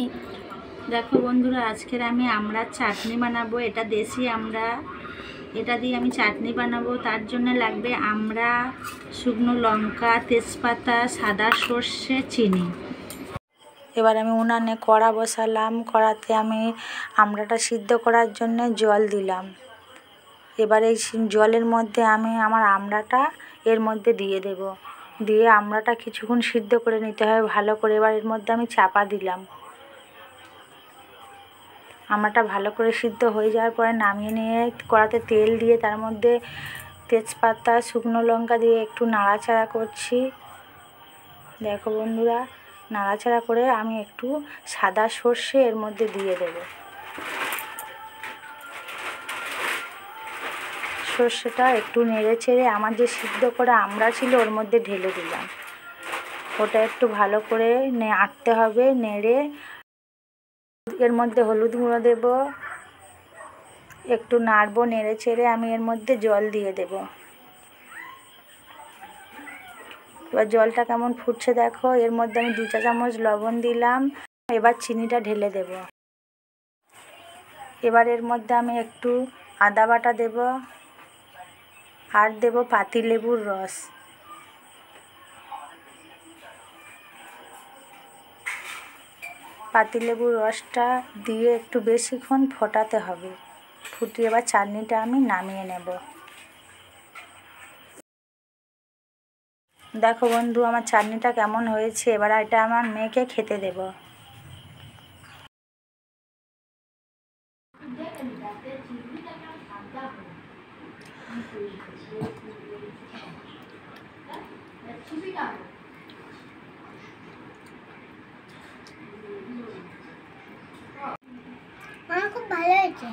করবি? দেখো বন্ধুরা, আজকের আমি আমড়ার চাটনি বানাবো। এটা দেশি আমড়া, এটা দিয়ে আমি চাটনি বানাবো। তার জন্য লাগবে আমড়া, শুকনো লঙ্কা, তেজপাতা, সাদা সর্ষে, চিনি। এবার আমি উনানে কড়া বসালাম। কড়াতে আমি আমড়াটা সিদ্ধ করার জন্য জল দিলাম। এবার এই জলের মধ্যে আমি আমার আমড়াটা এর মধ্যে দিয়ে দেব। দিয়ে আমড়াটা কিছুক্ষণ সিদ্ধ করে নিতে হবে ভালো করে। এবার এর মধ্যে আমি চাপা দিলাম। আমড়াটা ভালো করে সিদ্ধ হয়ে যাওয়ার পরে নামিয়ে নিয়ে কড়াতে তেল দিয়ে তার মধ্যে তেজপাতা, শুকনো লঙ্কা দিয়ে একটু নাড়াচাড়া করছি। দেখো বন্ধুরা, নাড়াচাড়া করে আমি একটু সাদা সর্ষে এর মধ্যে দিয়ে দেব। সর্ষেটা একটু নেড়ে চেড়ে আমার যে সিদ্ধ করা আমড়া ছিল ওর মধ্যে ঢেলে দিলাম। ওটা একটু ভালো করে নাড়তে হবে। নেড়ে এর মধ্যে হলুদ গুঁড়ো দেব, একটু নাড়বো। নেড়ে চেড়ে আমি এর মধ্যে জল দিয়ে দেব। এবার জলটা কেমন ফুটছে দেখো। এর মধ্যে আমি 2 চা চামচ লবণ দিলাম। এবার চিনিটা ঢেলে দেব। এবার এর মধ্যে আমি একটু আদা বাটা দেব আর দেব পাতিলেবুর রস। পাতিলেবুর রসটা দিয়ে একটু বেশিক্ষণ ফোটাতে হবে। ফুটিয়ে এবার চাটনিটা আমি নামিয়ে নেব। দেখো বন্ধু, আমার চাটনিটা কেমন হয়েছে। এবার এটা আমার মেয়েকে খেতে দেব। আমার খুব ভালো হয়েছে।